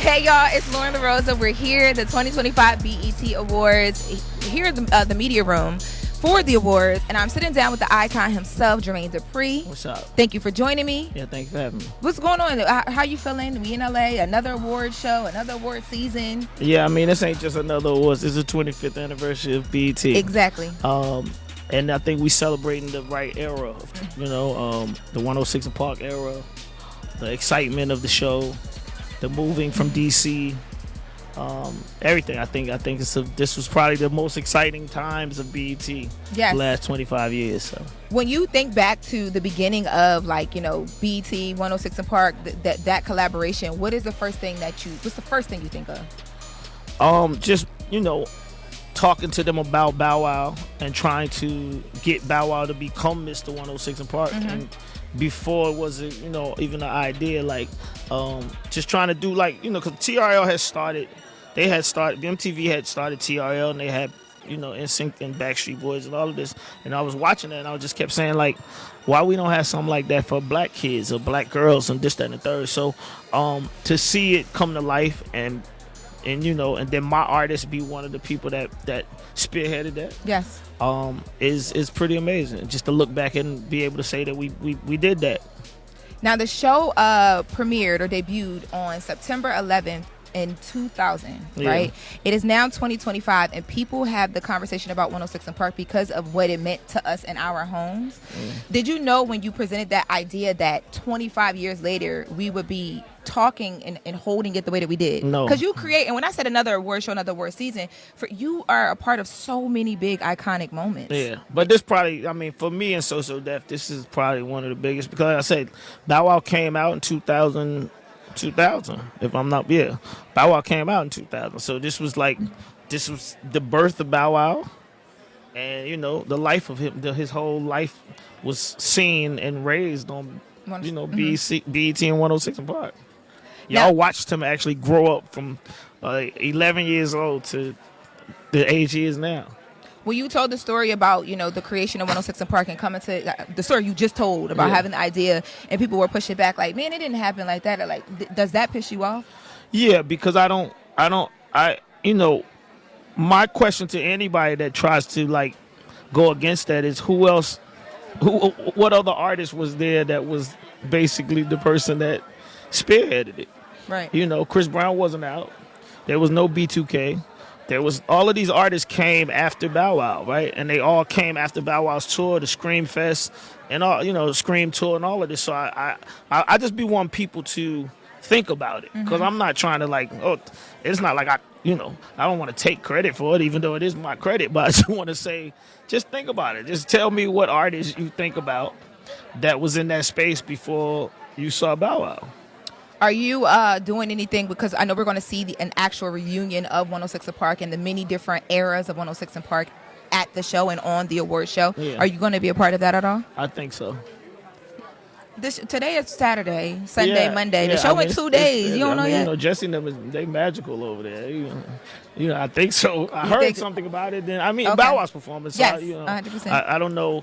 Hey y'all, it's Loren LoRosa. We're here at the 2025 BET Awards here in the media room for the awards, and I'm sitting down with the icon himself, Jermaine Dupri. What's up? Thank you for joining me. Yeah, thank you for having me. What's going on? How you feeling? We in LA, another award show, another award season. Yeah, I mean, this ain't just another awards. This is the 25th anniversary of BET. Exactly. And I think we celebrating the right era, the 106 and Park era, the excitement of the show, the moving from DC, everything. I think this was probably the most exciting times of BET. Yes. The last 25 years. So when you think back to the beginning of BET 106 and Park, that collaboration, what's the first thing you think of? Just talking to them about Bow Wow and trying to get Bow Wow to become Mr. 106 and Park. Mm-hmm. And before it was even an idea, just trying to do because TRL had started, MTV had started TRL, and they had NSYNC and Backstreet Boys and all of this, and I was watching that and I just kept saying why we don't have something like that for black kids or black girls and this, that, and the third. So to see it come to life and then my artist be one of the people that spearheaded that. Yes. Is pretty amazing. Just to look back and be able to say that we did that. Now the show premiered or debuted on September 11th in 2000, right? It is now 2025, and people have the conversation about 106 and Park because of what it meant to us in our homes. Did you know when you presented that idea that 25 years later we would be talking and holding it the way that we did? No. Because you create, and when I said another award show, another award season, you are a part of so many big iconic moments. Yeah, but this probably, for me in Social Death, this is probably one of the biggest, because like I said, Bow Wow came out in 2000, if I'm not, Bow Wow came out in 2000. So this was the birth of Bow Wow, and the life of him, his whole life was seen and raised on BET and 106 and Park. Y'all watched him actually grow up from 11 years old to the age he is now. When you told the story about, the creation of 106 and Park and coming to the story you just told about having the idea and people were pushing back man, it didn't happen like that. Or does that piss you off? Yeah, because my question to anybody that tries to go against that is what other artist was there that was basically the person that spearheaded it? Right. Chris Brown wasn't out. There was no B2K. There was all of these artists came after Bow Wow, right? And they all came after Bow Wow's tour, the Scream Fest, and all, Scream tour and all of this. So I just want people to think about it, because I'm not trying to it's not like I don't want to take credit for it, even though it is my credit. But I just want to say, just think about it. Just tell me what artists you think about that was in that space before you saw Bow Wow. Are you doing anything, because I know we're going to see an actual reunion of 106 and Park and the many different eras of 106 and Park at the show and on the award show. Yeah. Are you going to be a part of that at all? I think so. Today is Saturday, Sunday, Monday. The show in 2 days. You don't know yet? Jesse and them, they magical over there. I think so. I heard something about it. Then Bow Wow's performance. Yes, so 100%. I don't know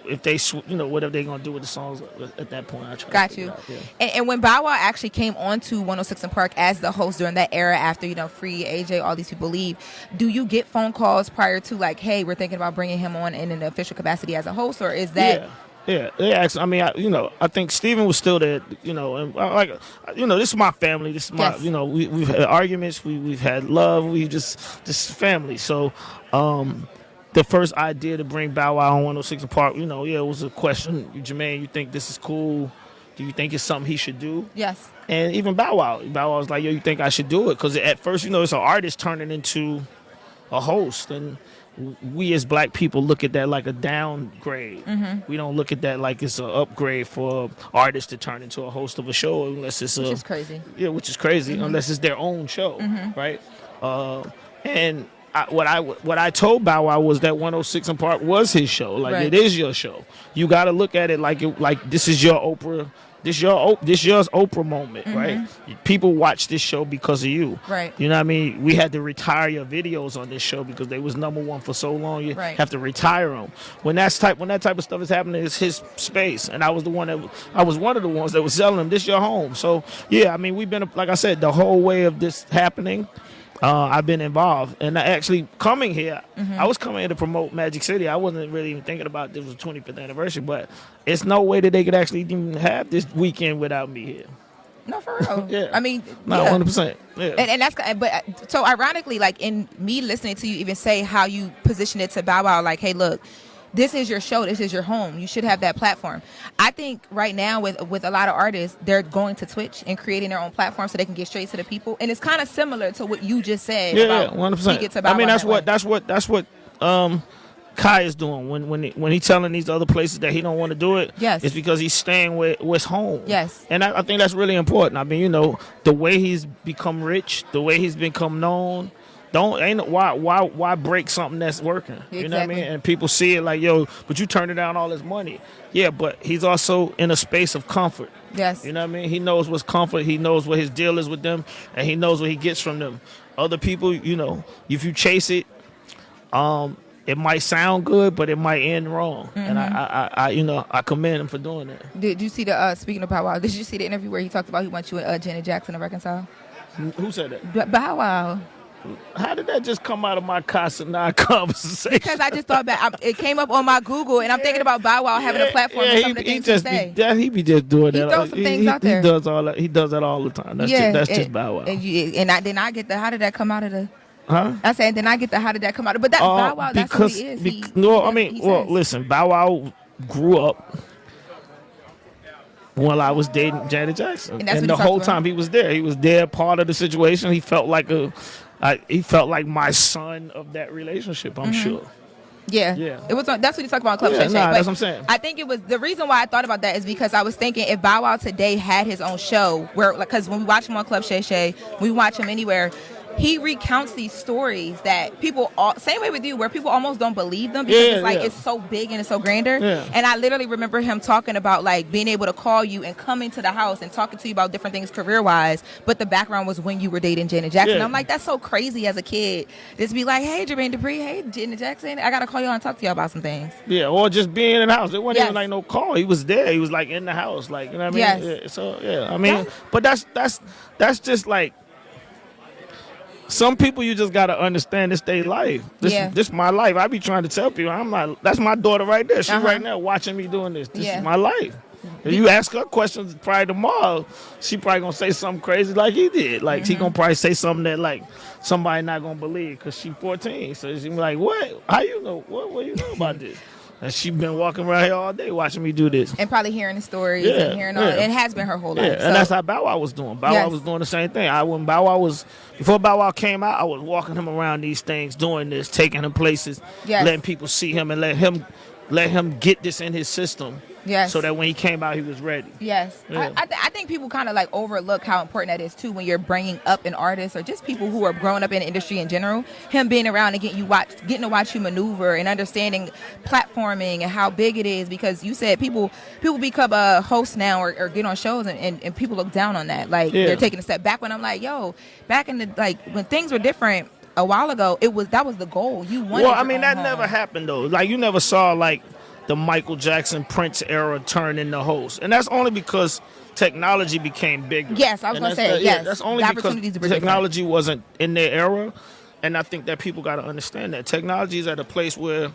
if they, whatever they're gonna do with the songs at that point. I try. Got you. And when Bow Wow actually came onto 106 and Park as the host during that era, after Free, AJ, all these people leave, do you get phone calls prior to hey, we're thinking about bringing him on in an official capacity as a host, or is that? Yeah, they actually. I think Steven was still there. And this is my family. This is my. Yes. We've had arguments. We've had love. We just family. So, the first idea to bring Bow Wow on 106 and Park, it was a question. Jermaine, you think this is cool? Do you think it's something he should do? Yes. And even Bow Wow was like, yo, you think I should do it? Because at first, it's an artist turning into a host, and we as black people look at that like a downgrade. We don't look at that like it's an upgrade for artists to turn into a host of a show, unless it's which is crazy. Yeah, which is crazy, unless it's their own show, right? And what I told Bow Wow was that 106 and Park was his show. It is your show. You got to look at it like this is your Oprah This yours Oprah moment, right? People watch this show because of you. Right. You know what I mean? We had to retire your videos on this show because they was #1 for so long. You have to retire them. When that type of stuff is happening, it's his space, and I was one of the ones that was selling them. This your home, so yeah. I mean, we've been, like I said, the whole way of this happening. I've been involved, and actually coming here, I was coming here to promote Magic City. I wasn't really even thinking about this was 25th anniversary, but it's no way that they could actually even have this weekend without me here. No, for real. Yeah. I mean, no, 100%. Yeah. And that's, but so ironically, like in me listening to you even say how you position it to Bow Wow, like, hey, look, this is your show. This is your home. You should have that platform. I think right now with a lot of artists, they're going to Twitch and creating their own platform so they can get straight to the people. And it's kind of similar to what you just said. Yeah, about 100%. I mean, that's what Kai is doing when he's telling these other places that he don't want to do it. Yes, it's because he's staying with what's home. Yes, and I think that's really important. I mean, you know, the way he's become rich, the way he's become known. Why break something that's working? Exactly. You know what I mean? And people see it like, yo, but you turning down all this money. Yeah, but he's also in a space of comfort. Yes. You know what I mean? He knows what's comfort. He knows what his deal is with them, and he knows what he gets from them. Other people, you know, if you chase it, it might sound good, but it might end wrong. And I commend him for doing that. Did you see the speaking of Bow Wow? Did you see the interview where he talked about he wants you and Janet Jackson to reconcile? Who said that? Bow Wow. How did that just come out of my conversation? Because I just thought that it came up on my Google, and I'm thinking about Bow Wow having a platform and some of the things he say. He be just doing that. He throws some things out there. He does all that. He does that all the time. That's just Bow Wow. And I get the how did that come out of the? Huh? I said, then I get the how did that come out of? But that's Bow Wow. That's who he is. Listen, Bow Wow grew up while I was dating Janet Jackson, and the whole time he was there, part of the situation. He felt like my son of that relationship. I'm sure. Yeah. It was. That's what he talked about on Club Shay Shay. That's what I'm saying. I think it was the reason why I thought about that is because I was thinking if Bow Wow today had his own show, where because when we watch him on Club Shay Shay, we watch him anywhere. He recounts these stories that people, same way with you, where people almost don't believe them because it's so big and it's so grander. Yeah. And I literally remember him talking about like being able to call you and coming to the house and talking to you about different things career-wise, but the background was when you were dating Janet Jackson. Yeah. I'm like, that's so crazy as a kid. Just be like, hey, Jermaine Dupri, hey, Janet Jackson, I got to call you and talk to you about some things. Yeah, or just being in the house. It wasn't even like no call. He was there. He was like in the house. Like, you know what I mean? Yes. I mean, but that's just like, some people you just gotta understand this their life. This my life. I be trying to tell people that's my daughter right there. She right now watching me doing this. This is my life. If you ask her questions probably tomorrow, she probably gonna say something crazy like he did. Like she gonna probably say something that like somebody not gonna believe because she 14. So she be like, what? How you know? What you know about this? And she been walking around here all day watching me do this. And probably hearing the stories and hearing all. It has been her whole life. And that's how Bow Wow was doing. Bow Wow was doing the same thing. Before Bow Wow came out, I was walking him around these things, doing this, taking him places, letting people see him and let him get this in his system. Yes. So that when he came out, he was ready. Yes. Yeah. I think people kind of like overlook how important that is too when you're bringing up an artist or just people who are growing up in the industry in general. Him being around and getting to watch you maneuver and understanding platforming and how big it is, because you said people become a host now or get on shows and people look down on that. Like they're taking a step back when I'm like, yo, back in the when things were different a while ago, that was the goal. You wanted. Well, I mean that never happened though. Like you never saw like the Michael Jackson, Prince era turn into host. And that's only because technology became bigger. Yes, I was going to say, yes. That's only because technology wasn't in their era. And I think that people got to understand that. Technology is at a place where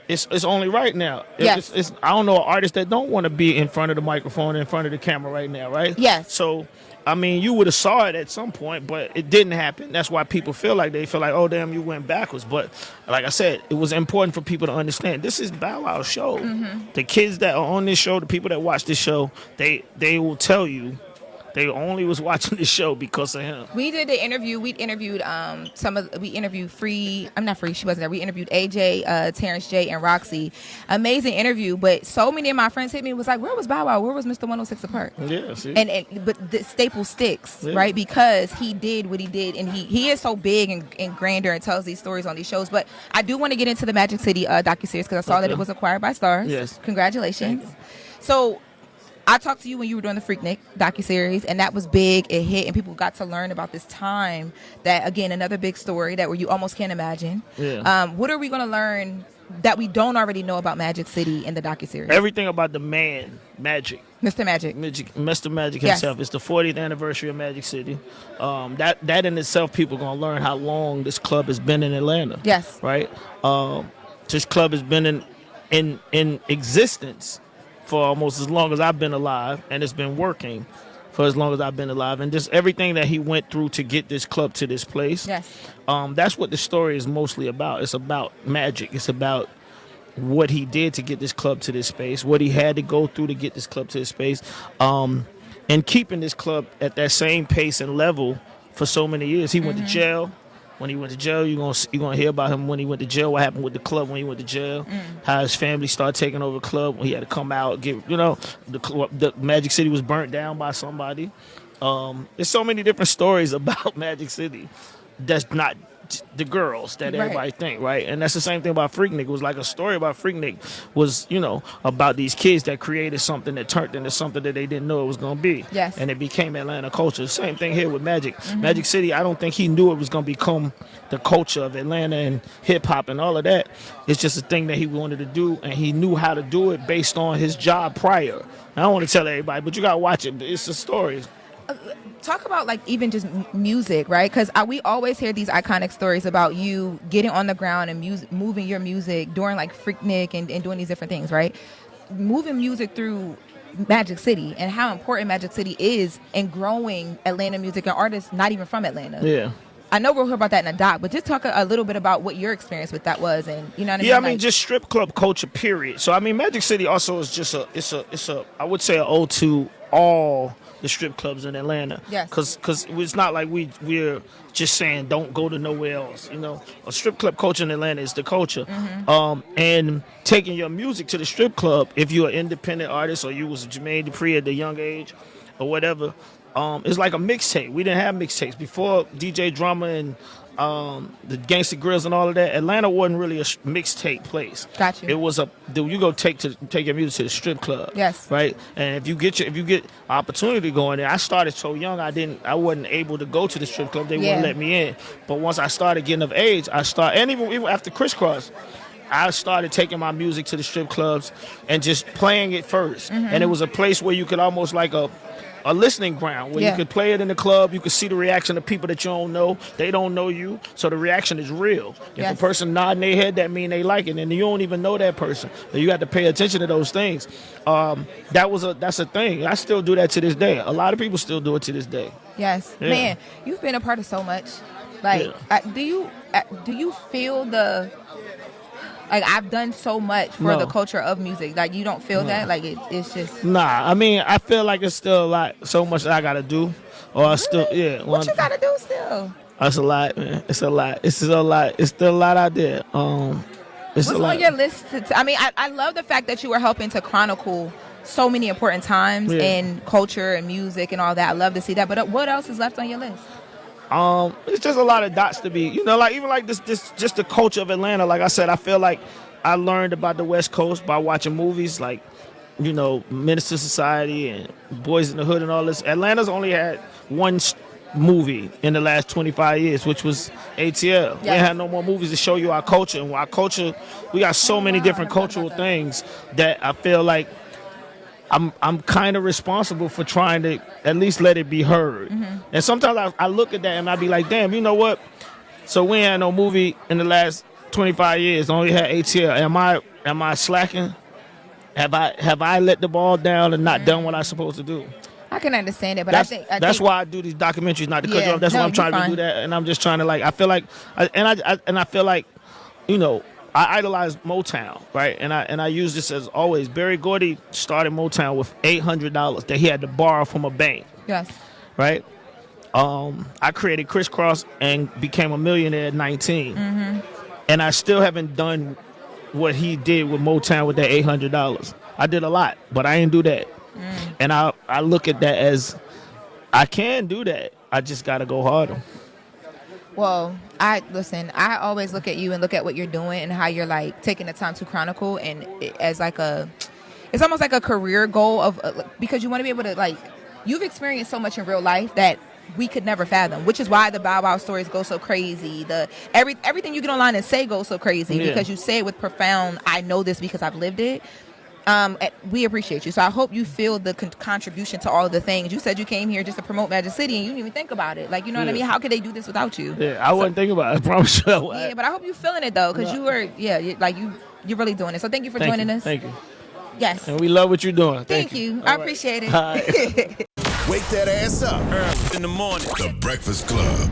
it's only right now. Yes. I don't know an artist that don't want to be in front of the microphone, in front of the camera right now, right? Yes. So, I mean, you would have saw it at some point, but it didn't happen. That's why people feel like, oh, damn, you went backwards. But like I said, it was important for people to understand this is Bow Wow's show. Mm-hmm. The kids that are on this show, the people that watch this show, they will tell you they only was watching this show because of him. We did the interview. We interviewed we interviewed Free. I'm not Free. She wasn't there. We interviewed AJ, Terrence J, and Roxy. Amazing interview. But so many of my friends hit me and was like, where was Bow Wow? Where was Mr. 106 Apart? Yeah, see? But the staple sticks, right? Because he did what he did, and he is so big and grander and tells these stories on these shows. But I do want to get into the Magic City docuseries because I saw that it was acquired by Stars. Yes. Congratulations. So I talked to you when you were doing the Freaknik docuseries, and that was big. It hit, and people got to learn about this time that, again, another big story that where you almost can't imagine. Yeah. What are we going to learn that we don't already know about Magic City in the docuseries? Everything about the man, Magic. Mr. Magic. Mr. Magic himself. Yes. It's the 40th anniversary of Magic City. That in itself, people are going to learn how long this club has been in Atlanta. Yes. Right? This club has been in existence for almost as long as I've been alive, and it's been working for as long as I've been alive. And just everything that he went through to get this club to this place. Yes. That's what the story is mostly about. It's about Magic. It's about what he did to get this club to this space, what he had to go through to get this club to this space, and keeping this club at that same pace and level for so many years. He went to jail. When he went to jail, you're gonna hear about him when he went to jail, what happened with the club when he went to jail, how his family started taking over the club, when he had to come out, the Magic City was burnt down by somebody. There's so many different stories about Magic City that's not the girls that everybody think, right? And that's the same thing about Freaknik. It was like a story about Freaknik was, about these kids that created something that turned into something that they didn't know it was going to be. Yes. And it became Atlanta culture. Same thing here with Magic. Magic City, I don't think he knew it was going to become the culture of Atlanta and hip-hop and all of that. It's just a thing that he wanted to do, and he knew how to do it based on his job prior. I don't want to tell everybody, but you got to watch it. It's a story. Talk about even just music, right? Because we always hear these iconic stories about you getting on the ground and moving your music during Freaknik and doing these different things, right? Moving music through Magic City and how important Magic City is in growing Atlanta music and artists not even from Atlanta. Yeah. I know we'll hear about that in a doc, but just talk a little bit about what your experience with that was, and you know what I mean. Yeah, I mean just strip club culture, period. So I mean, Magic City also is just it's a I would say an ode to all the strip clubs in Atlanta. Yes. Because it's not like we're just saying don't go to nowhere else. A strip club culture in Atlanta is the culture. And taking your music to the strip club, if you're an independent artist or you was Jermaine Dupri at the young age or whatever, it's like a mixtape. We didn't have mixtapes before DJ Drama and the Gangsta Grills and all of that. Atlanta wasn't really a mixtape place. Got you. It was you go take your music to the strip club. Yes. Right. And if you get opportunity going there, I started so young I wasn't able to go to the strip club. They wouldn't let me in. But once I started getting of age, and even after Crisscross, I started taking my music to the strip clubs and just playing it first. And it was a place where you could almost like a listening ground where you could play it in the club. You could see the reaction of people that you don't know. They don't know you, so the reaction is real. If a person nodding their head, that mean they like it, and you don't even know that person. So you got to pay attention to those things. That's a thing. I still do that to this day. A lot of people still do it to this day. Yes, man, you've been a part of so much. Do you feel the I've done so much for the culture of music. You don't feel that? It's just... Nah, I mean, I feel like it's still so much that I got to do. Or I still, What you got to do still? That's a lot, man. It's a lot. It's still a lot. It's still a lot out there. What's on your list? I love the fact that you were helping to chronicle so many important times in culture and music and all that. I love to see that. But what else is left on your list? It's just a lot of dots to be, even this just the culture of Atlanta. Like I said, I feel like I learned about the West Coast by watching movies like, Minister Society and Boys in the Hood and all this. Atlanta's only had one movie in the last 25 years, which was ATL. We ain't had no more movies to show you our culture. And our culture, we got so many different cultural things that I feel like I'm kind of responsible for trying to at least let it be heard. And sometimes I look at that and I be like, damn, you know what? So we ain't had no movie in the last 25 years. Only had ATL. Am I slacking? Have I let the ball down and not done what I'm supposed to do? I can understand it, but that's why I do these documentaries, not to cut you off. That's why I'm trying to do that, and I'm just trying to I feel like, I feel like, I idolize Motown, right? And I use this as always. Berry Gordy started Motown with $800 that he had to borrow from a bank. Yes. Right? I created Crisscross and became a millionaire at 19. And I still haven't done what he did with Motown with that $800. I did a lot, but I didn't do that. And I look at that as I can do that. I just got to go harder. Well, I always look at you and look at what you're doing and how you're taking the time to chronicle and as it's almost like a career goal of because you want to be able to, like, you've experienced so much in real life that we could never fathom, which is why the Bow Wow stories go so crazy. Everything you get online and say goes so crazy because you say it with profound, I know this because I've lived it. We appreciate you. So I hope you feel the contribution to all of the things. You said you came here just to promote Magic City and you didn't even think about it. Like, you know what I mean? How could they do this without you? Yeah, I wouldn't think about it. I promise you. Yeah, but I hope you're feeling it though, because you're really doing it. So thank you for joining us. Thank you. Yes. And we love what you're doing. Thank you. I appreciate it. Wake that ass up early in the morning. The Breakfast Club.